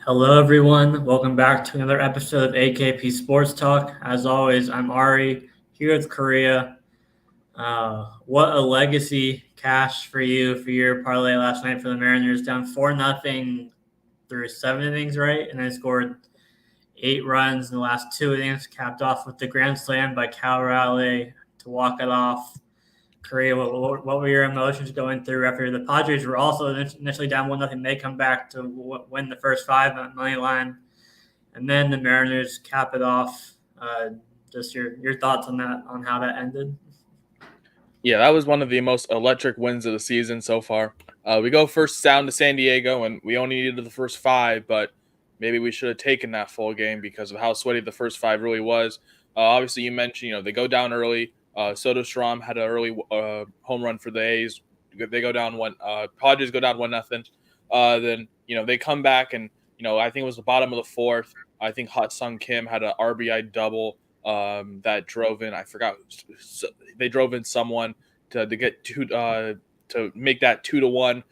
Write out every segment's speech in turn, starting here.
Hello, everyone. Welcome back to another episode of AKP Sports Talk. As always, I'm Ari here with Korea. What a legacy cash for you for your parlay last night for the Mariners, down 4-0 through 7 innings, right? And then scored 8 runs in the last 2 innings, capped off with the grand slam by Cal Raleigh to walk it off. Korea, what were your emotions going through after the Padres were also initially down 1-0? They come back to win the first five on money line, and then the Mariners cap it off. Just your thoughts on that, on how that ended. Yeah, that was one of the most electric wins of the season so far. We go first down to San Diego, and we only needed the first five, but maybe we should have taken that full game because of how sweaty the first five really was. Obviously, you mentioned, they go down early. Soto Strom had an early home run for the A's. They go down one. Padres go down 1-0. Then they come back, and I think it was the bottom of the fourth. I think Hot Sung Kim had an RBI double that drove in. I forgot. They drove in someone to get to make that 2-1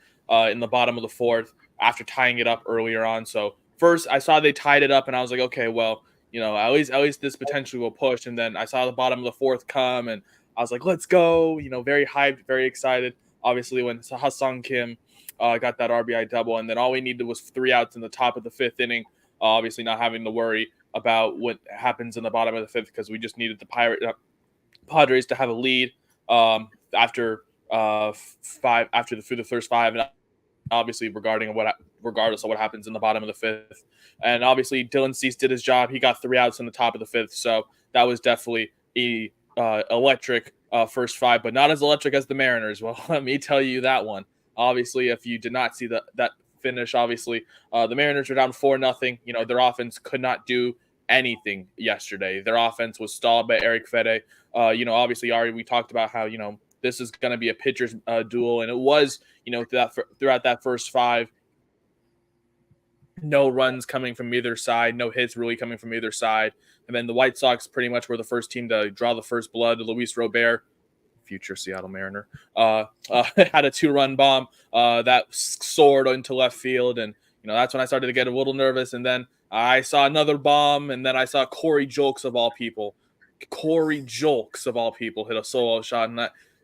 in the bottom of the fourth after tying it up earlier on. So first I saw they tied it up, and I was like, okay, well, at least this potentially will push. And then I saw the bottom of the fourth come, and I was like, let's go. Very hyped, very excited. Obviously, when Ha-Sung Kim got that RBI double, and then all we needed was 3 outs in the top of the fifth inning. Obviously, not having to worry about what happens in the bottom of the fifth because we just needed the Padres to have a lead after through the first five, and obviously regardless of what happens in the bottom of the fifth. And obviously Dylan Cease did his job. He got 3 outs in the top of the fifth, so that was definitely a electric first five, but not as electric as the Mariners. Well, let me tell you that one. Obviously, if you did not see that finish, obviously the Mariners were down 4-0. Their offense could not do anything yesterday. Their offense was stalled by Eric Fede. Obviously, Ari, we talked about how this is going to be a pitcher's duel, and it was. Throughout that first five, no runs coming from either side, no hits really coming from either side. And then the White Sox pretty much were the first team to draw the first blood. Luis Robert, future Seattle Mariner, had a 2-run bomb that soared into left field. And, that's when I started to get a little nervous. And then I saw another bomb, and then I saw Corey Julks of all people. Hit a solo shot, and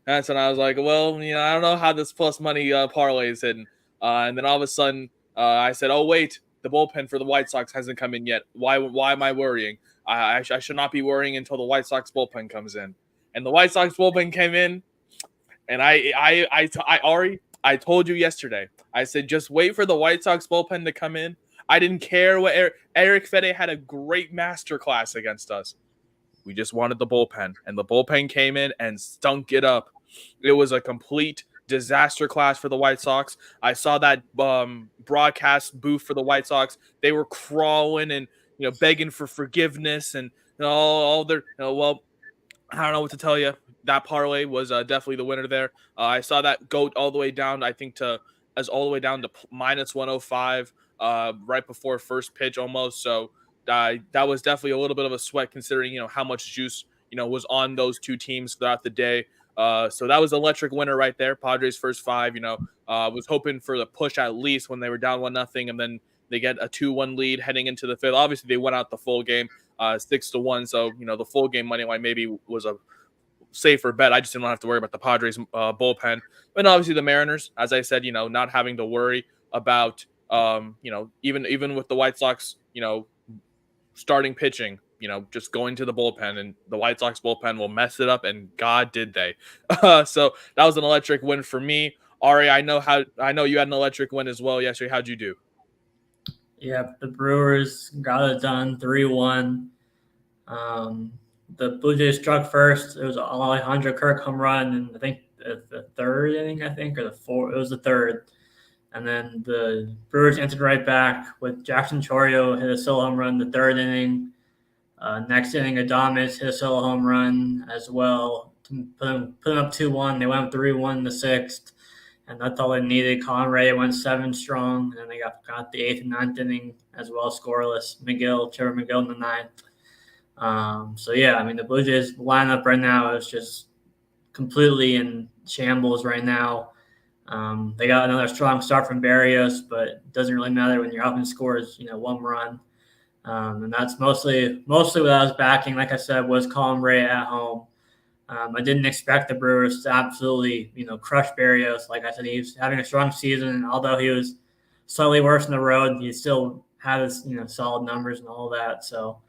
that's when I was like, well, I don't know how this plus money parlay is hidden. And then all of a sudden, I said, oh, wait, the bullpen for the White Sox hasn't come in yet. Why am I worrying? I should not be worrying until the White Sox bullpen comes in. And the White Sox bullpen came in, and Ari, I told you yesterday. I said, just wait for the White Sox bullpen to come in. I didn't care what Eric Fede had a great masterclass against us. We just wanted the bullpen, and the bullpen came in and stunk it up. It was a complete disaster class for the White Sox. I saw that broadcast booth for the White Sox. They were crawling and begging for forgiveness and all their well, I don't know what to tell you. That parlay was definitely the winner there. I saw that go all the way down. I think all the way down to minus 105 right before first pitch almost. So that was definitely a little bit of a sweat considering how much juice was on those two teams throughout the day. So that was an electric winner right there. Padres first five. Was hoping for the push at least when they were down 1-0, and then they get a 2-1 lead heading into the fifth. Obviously, they went out the full game 6-1. So the full game money line maybe was a safer bet. I just didn't have to worry about the Padres bullpen. But obviously the Mariners, as I said, not having to worry about even with the White Sox, starting pitching, just going to the bullpen, and the White Sox bullpen will mess it up, and God did they. So that was an electric win for me. Ari, I know you had an electric win as well yesterday. How'd you do? Yeah, the Brewers got it done 3-1. The Blue Jays struck first. It was an Alejandro Kirk home run, and I think the third inning, or the fourth. It was the third. And then the Brewers answered right back with Jackson Chorio hit a solo home run the third inning. Next inning, Adames hit a solo home run as well to put them up 2-1. They went 3-1 in the sixth, and that's all they needed. Conray went 7 strong, and then they got the eighth and ninth inning as well, scoreless. Trevor McGill in the ninth. The Blue Jays lineup right now is just completely in shambles right now. They got another strong start from Barrios, but it doesn't really matter when your offense scores, 1 run. And that's mostly what I was backing. Like I said, was Colin Ray at home. I didn't expect the Brewers to absolutely, crush Barrios. Like I said, he's having a strong season, and although he was slightly worse on the road, he still had his, solid numbers and all that. So,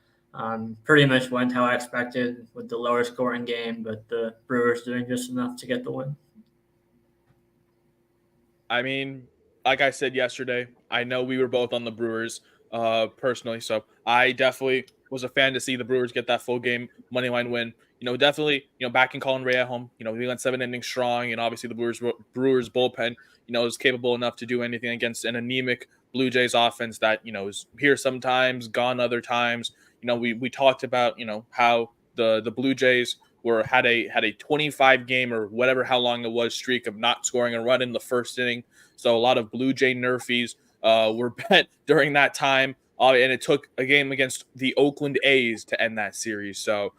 pretty much went how I expected with the lower scoring game, but the Brewers doing just enough to get the win. I mean, like I said yesterday, I know we were both on the Brewers personally, so I definitely was a fan to see the Brewers get that full game money line win. Definitely, backing Colin Ray at home. We went 7 innings strong, and obviously the Brewers bullpen, is capable enough to do anything against an anemic Blue Jays offense that is here sometimes, gone other times. We talked about how the Blue Jays had a 25 game or whatever how long it was streak of not scoring a run in the first inning. So a lot of Blue Jay nerfies were bet during that time, and it took a game against the Oakland A's to end that series. So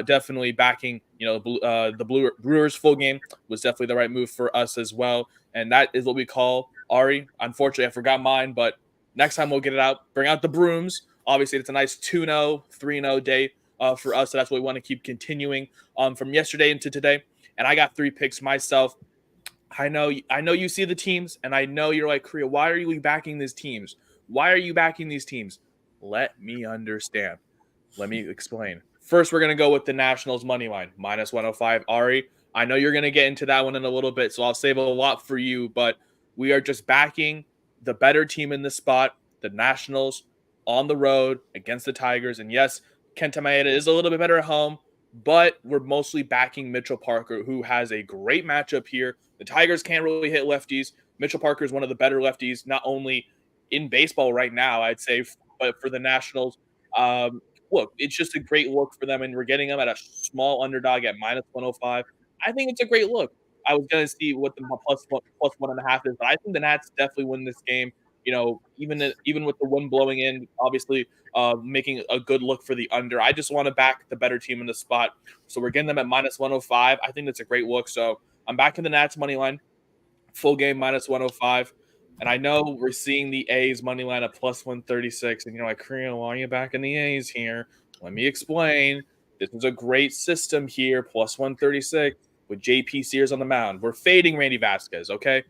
definitely backing the Brewers full game was definitely the right move for us as well, and that is what we call Ari. Unfortunately, I forgot mine, but next time we'll get it out. Bring out the brooms. Obviously, it's a nice 2-0, 3-0 day for us, so that's what we want to keep continuing from yesterday into today. And I got 3 picks myself. I know you see the teams, and I know you're like, Korea, why are you backing these teams? Why are you backing these teams? Let me understand. Let me explain. First, we're going to go with the Nationals money line, minus 105. Ari, I know you're going to get into that one in a little bit, so I'll save a lot for you, but we are just backing the better team in this spot, the Nationals, on the road against the Tigers. And yes, Kenta Maeda is a little bit better at home, but we're mostly backing Mitchell Parker, who has a great matchup here. The Tigers can't really hit lefties. Mitchell Parker is one of the better lefties, not only in baseball right now, I'd say, but for the Nationals. Look, it's just a great look for them, and we're getting them at a small underdog at minus 105. I think it's a great look. I was going to see what the plus 1.5 is, but I think the Nats definitely win this game. Even with the wind blowing in, obviously making a good look for the under. I just want to back the better team in the spot. So we're getting them at minus 105. I think that's a great look. So I'm backing the Nats money line, full game minus 105. And I know we're seeing the A's money line at plus 136. And you're like, Korea, why are you backing the A's here? Let me explain. This is a great system here, plus 136 with JP Sears on the mound. We're fading Randy Vasquez, okay?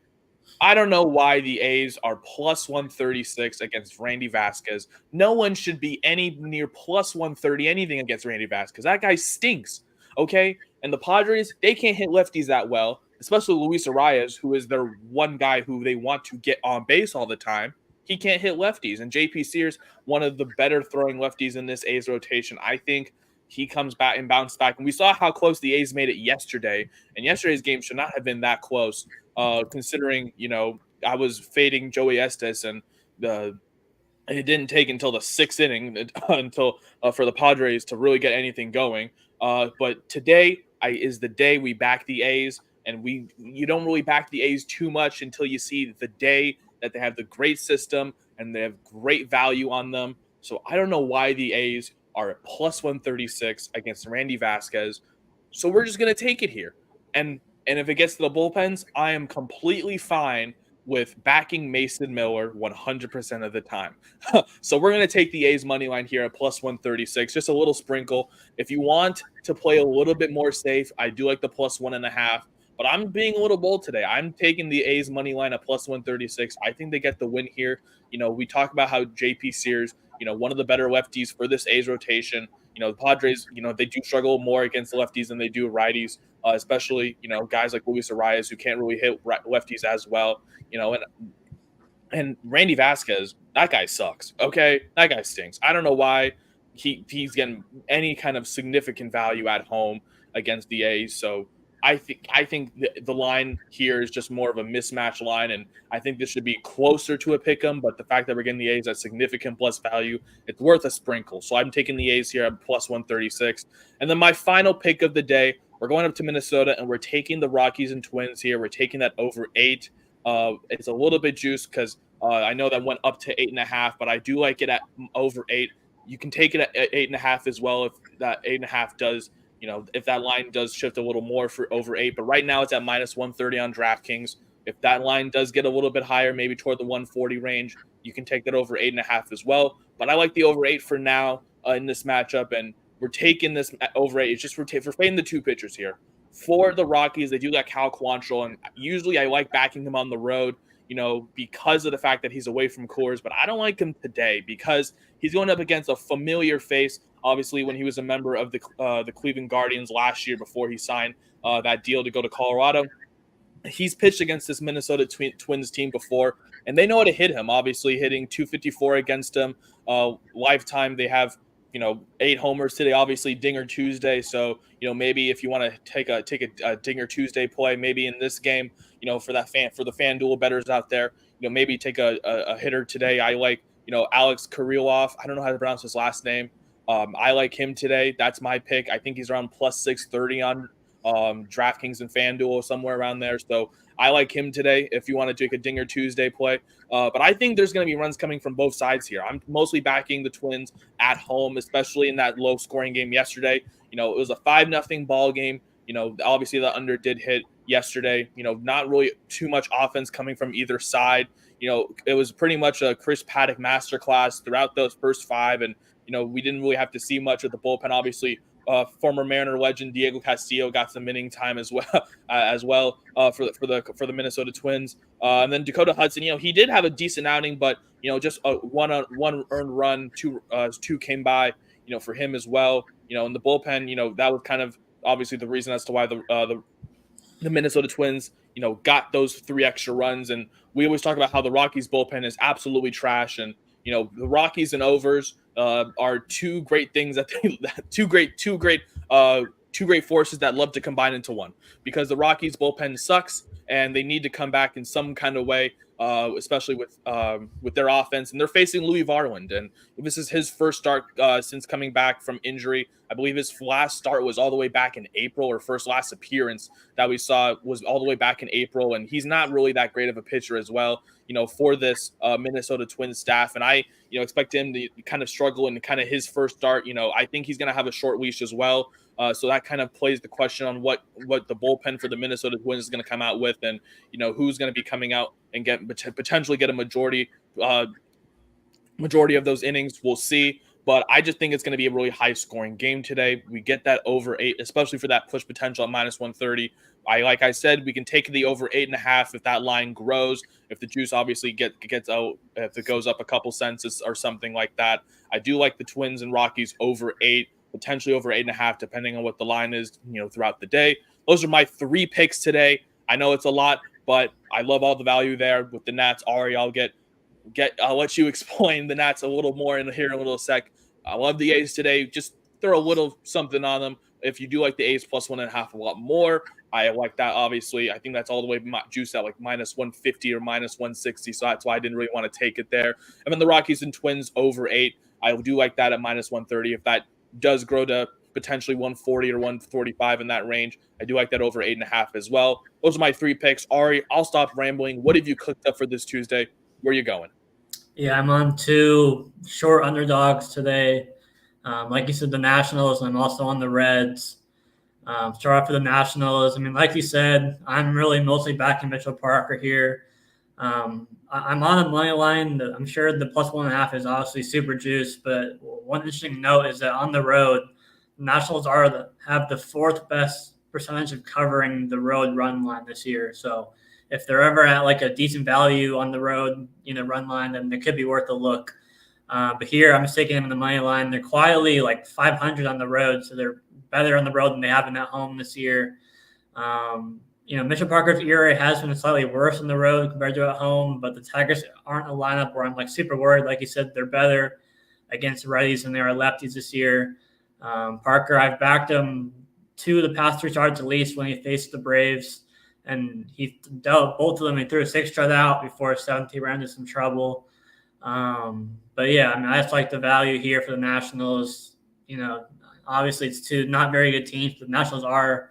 I don't know why the A's are plus 136 against Randy Vasquez. No one should be any near plus 130 anything against Randy Vasquez. That guy stinks, okay? And the Padres, they can't hit lefties that well, especially Luis Arias, who is their one guy who they want to get on base all the time. He can't hit lefties. And JP Sears, one of the better throwing lefties in this A's rotation. I think he comes back and bounce back. And we saw how close the A's made it yesterday. And yesterday's game should not have been that close. Considering, I was fading Joey Estes, and it didn't take until the 6th inning until for the Padres to really get anything going. But today is the day we back the A's, and you don't really back the A's too much until you see the day that they have the great system and they have great value on them. So I don't know why the A's are at plus 136 against Randy Vasquez. So we're just going to take it here. And if it gets to the bullpens, I am completely fine with backing Mason Miller 100% of the time. So we're going to take the A's money line here at plus 136, just a little sprinkle. If you want to play a little bit more safe, I do like the plus 1.5, but I'm being a little bold today. I'm taking the A's money line at plus 136. I think they get the win here. We talk about how JP Sears, one of the better lefties for this A's rotation. The Padres, they do struggle more against lefties than they do righties, especially, guys like Luis Arias who can't really hit lefties as well, and Randy Vasquez, that guy sucks. Okay. That guy stinks. I don't know why he's getting any kind of significant value at home against the A's. So I think the line here is just more of a mismatch line, and I think this should be closer to a pick 'em. But the fact that we're getting the A's at significant plus value, it's worth a sprinkle. So I'm taking the A's here at plus 136. And then my final pick of the day, we're going up to Minnesota, and we're taking the Rockies and Twins here. We're taking that over 8. It's a little bit juiced because I know that went up to 8.5, but I do like it at over 8. You can take it at 8.5 as well if that 8.5 does. If that line does shift a little more for over 8, but right now it's at minus 130 on DraftKings. If that line does get a little bit higher, maybe toward the 140 range, you can take that over 8.5 as well. But I like the over 8 for now in this matchup, and we're taking this over 8. It's just we're fading the two pitchers here. For the Rockies, they do got Cal Quantrill, and usually I like backing him on the road, because of the fact that he's away from Coors, but I don't like him today because he's going up against a familiar face. Obviously, when he was a member of the Cleveland Guardians last year before he signed that deal to go to Colorado, he's pitched against this Minnesota Twins team before, and they know how to hit him. Obviously, hitting 254 against him. Lifetime, they have 8 homers today. Obviously, Dinger Tuesday. So maybe if you want to take a Dinger Tuesday play, maybe in this game, for the FanDuel bettors out there, maybe take a hitter today. I like Alex Kirilloff. I don't know how to pronounce his last name. I like him today. That's my pick. I think he's around plus 630 on DraftKings and FanDuel, somewhere around there. So I like him today if you want to take a Dinger Tuesday play. But I think there's going to be runs coming from both sides here. I'm mostly backing the Twins at home, especially in that low-scoring game yesterday. It was a 5-0 ball game. Obviously the under did hit yesterday. Not really too much offense coming from either side. It was pretty much a Chris Paddock masterclass throughout those first 5, and we didn't really have to see much of the bullpen. Obviously, former Mariner legend Diego Castillo got some inning time as well, for the Minnesota Twins. And then Dakota Hudson, he did have a decent outing, but just a one earned run, two came by, for him as well. In the bullpen, that was kind of obviously the reason as to why the Minnesota Twins, got those 3 extra runs. And we always talk about how the Rockies bullpen is absolutely trash, and the Rockies and overs are two great things two great forces that love to combine into one, because the Rockies bullpen sucks and they need to come back in some kind of way, especially with their offense, and they're facing Louis Varland, and this is his first start since coming back from injury. I believe his last start was all the way back in April, or last appearance that we saw was all the way back in April, and he's not really that great of a pitcher as well, for this Minnesota Twins staff, and I expect him to kind of struggle in kind of his first start. I think he's going to have a short leash as well. So that kind of plays the question on what the bullpen for the Minnesota Twins is going to come out with, and who's going to be coming out and potentially get a majority of those innings. We'll see. But I just think it's going to be a really high-scoring game today. We get that over 8, especially for that push potential at minus 130. Like I said, we can take the over 8.5 if that line grows. If the juice obviously gets out, if it goes up a couple cents or something like that. I do like the Twins and Rockies over 8, potentially over 8.5, depending on what the line is, throughout the day. Those are my 3 picks today. I know it's a lot, but I love all the value there with the Nats. Ari, I'll let you explain the Nats a little more in here in a little sec. I love the A's today. Just throw a little something on them. If you do like the A's plus 1.5 a lot more, I like that. Obviously, I think that's all the way juiced at like minus 150 or minus 160. So that's why I didn't really want to take it there. And then the Rockies and Twins over 8. I do like that at minus 130. If that does grow to potentially 140 or 145 in that range, I do like that over 8.5 as well. Those are my 3 picks. Ari, I'll stop rambling. What have you cooked up for this Tuesday? Where are you going? Yeah, I'm on 2 short underdogs today. Like you said, the Nationals, and I'm also on the Reds. Start off for the Nationals. I mean, like you said, I'm really mostly backing Mitchell Parker here. I'm on a money line. I'm sure the plus 1.5 is obviously super juice, but one interesting note is that on the road, the Nationals have the 4th best percentage of covering the road run line this year. So if they're ever at like a decent value on the road, run line, then it could be worth a look. But here I'm just taking them in the money line. They're quietly like 500 on the road, so they're better on the road than they have been at home this year. Mitchell Parker's ERA has been slightly worse on the road compared to at home, but the Tigers aren't a lineup where I'm like super worried. Like you said, they're better against righties than they are lefties this year. Parker, I've backed him 2 of the past 3 starts at least when he faced the Braves, and he dealt both of them. He threw a 6 shutout before 7th. He ran into some trouble. But yeah, I mean, I just like the value here for the Nationals. Obviously it's 2 not very good teams, but the Nationals are,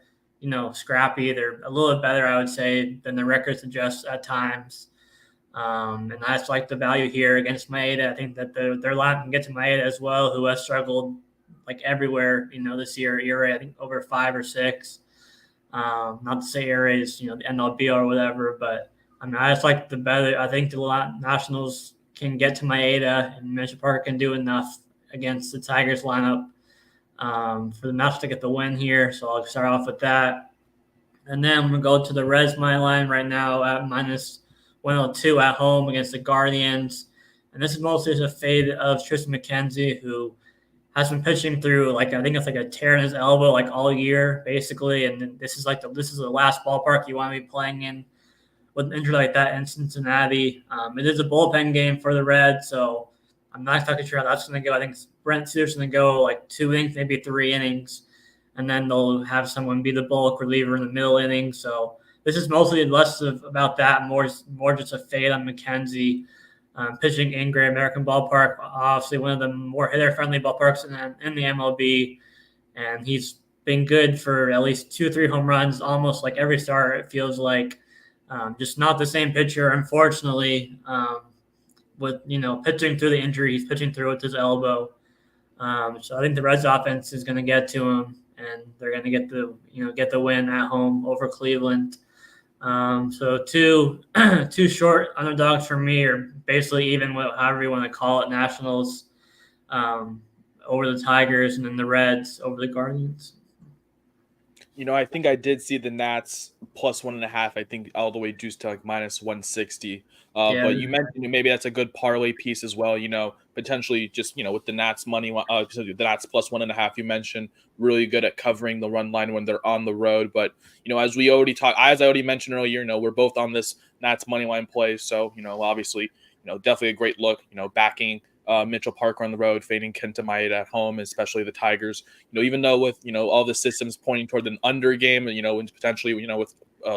scrappy. They're a little bit better, I would say, than the record suggests at times. And I just like the value here against Maeda. I think that their lineup can get to Maeda as well, who has struggled like everywhere, this year. ERA, I think over 5 or 6. Not to say ERA is, the end all be all or whatever, but I mean, I just like the better. I think the Nationals can get to Maeda, and Mitchell Parker can do enough against the Tigers lineup for the Nationals to get the win here. So I'll start off with that. And then I'm going to go to the Reds money line right now at minus 102 at home against the Guardians. And this is mostly just a fade of Tristan McKenzie, who has been pitching through I think it's like a tear in his elbow all year basically. And this is the last ballpark you want to be playing in with an injury like that in Cincinnati. It is a bullpen game for the Reds, so I'm not exactly sure how that's going to go. I think Brent Suter's going to go 2 innings, maybe 3 innings, and then they'll have someone be the bulk reliever in the middle innings. So this is mostly less about that, more just a fade on McKenzie. Pitching in Great American Ballpark, obviously one of the more hitter-friendly ballparks in the MLB, and he's been good for at least 2 or 3 home runs almost like every start, it feels like. Just not the same pitcher, unfortunately. With pitching through the injury, he's pitching through with his elbow. So I think the Reds' offense is going to get to him, and they're going to get the win at home over Cleveland. So two short underdogs for me, or basically even however you want to call it, Nationals over the Tigers, and then the Reds over the Guardians. I think I did see the Nats plus 1.5. I think all the way juiced to minus 160. But you mentioned maybe that's a good parlay piece as well. Potentially just with the Nats money, the Nats plus 1.5. You mentioned really good at covering the run line when they're on the road. But as I already mentioned earlier, we're both on this Nats money line play. So obviously, definitely a great look. Backing Mitchell Parker on the road, fading Kenta Maeda at home, especially the Tigers. Even though with all the systems pointing toward an under game, and potentially with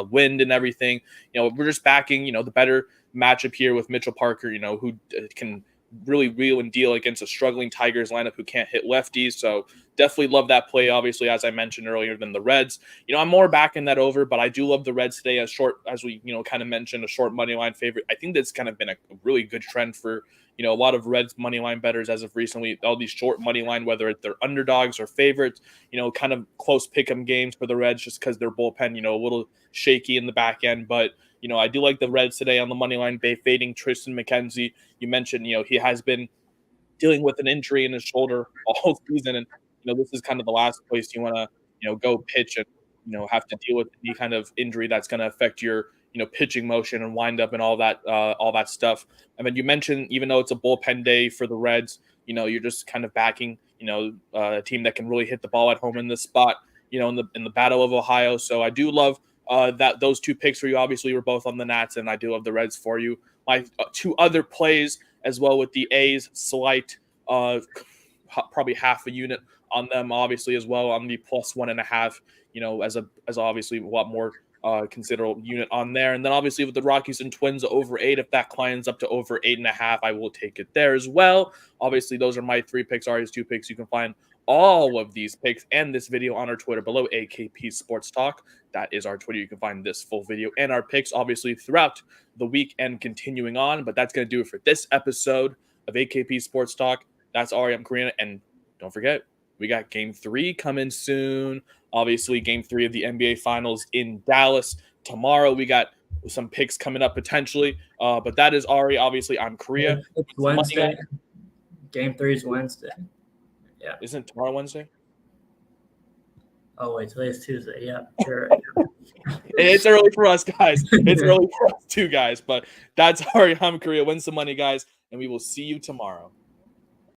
wind and everything, we're just backing the better matchup here with Mitchell Parker, who can really reel and deal against a struggling Tigers lineup who can't hit lefties. So definitely love that play. Obviously, as I mentioned earlier, than the Reds. I'm more backing that over, but I do love the Reds today as we kind of mentioned, a short money line favorite. I think that's kind of been a really good trend for a lot of Reds money line bettors as of recently. All these short money line, whether they're underdogs or favorites, kind of close pick 'em games for the Reds just because their bullpen, a little shaky in the back end. But I do like the Reds today on the money line, fading Tristan McKenzie. You mentioned, he has been dealing with an injury in his shoulder all season, and this is kind of the last place you want to go pitch and have to deal with any kind of injury that's going to affect your pitching motion and wind up and all that stuff. I mean, you mentioned even though it's a bullpen day for the Reds, you're just kind of backing a team that can really hit the ball at home in this spot, in the Battle of Ohio. So I do love that those 2 picks for you. Obviously, we're both on the Nats, and I do love the Reds for you. My 2 other plays as well with the A's, slight probably half a unit on them, obviously as well on the plus 1.5. As obviously a lot more considerable unit on there. And then obviously with the Rockies and Twins over 8, if that climbs up to over 8.5, I will take it there as well. Obviously, those are my 3 picks, Ari's 2 picks. You can find all of these picks and this video on our Twitter below, AKP Sports Talk. That is our Twitter. You can find this full video and our picks, obviously, throughout the week and continuing on. But that's going to do it for this episode of AKP Sports Talk. That's Ari. I'm Karina. And don't forget, we got Game 3 coming soon. Obviously, Game 3 of the NBA Finals in Dallas. Tomorrow, we got some picks coming up potentially. But that is Ari. Obviously, I'm Korea. It's Wednesday. Game 3 is Wednesday. Yeah. Isn't tomorrow Wednesday? Oh, wait. Today's Tuesday. Yeah, sure. It's early for us, guys. It's early for us too, guys. But that's Ari. I'm Korea. Win some money, guys. And we will see you tomorrow.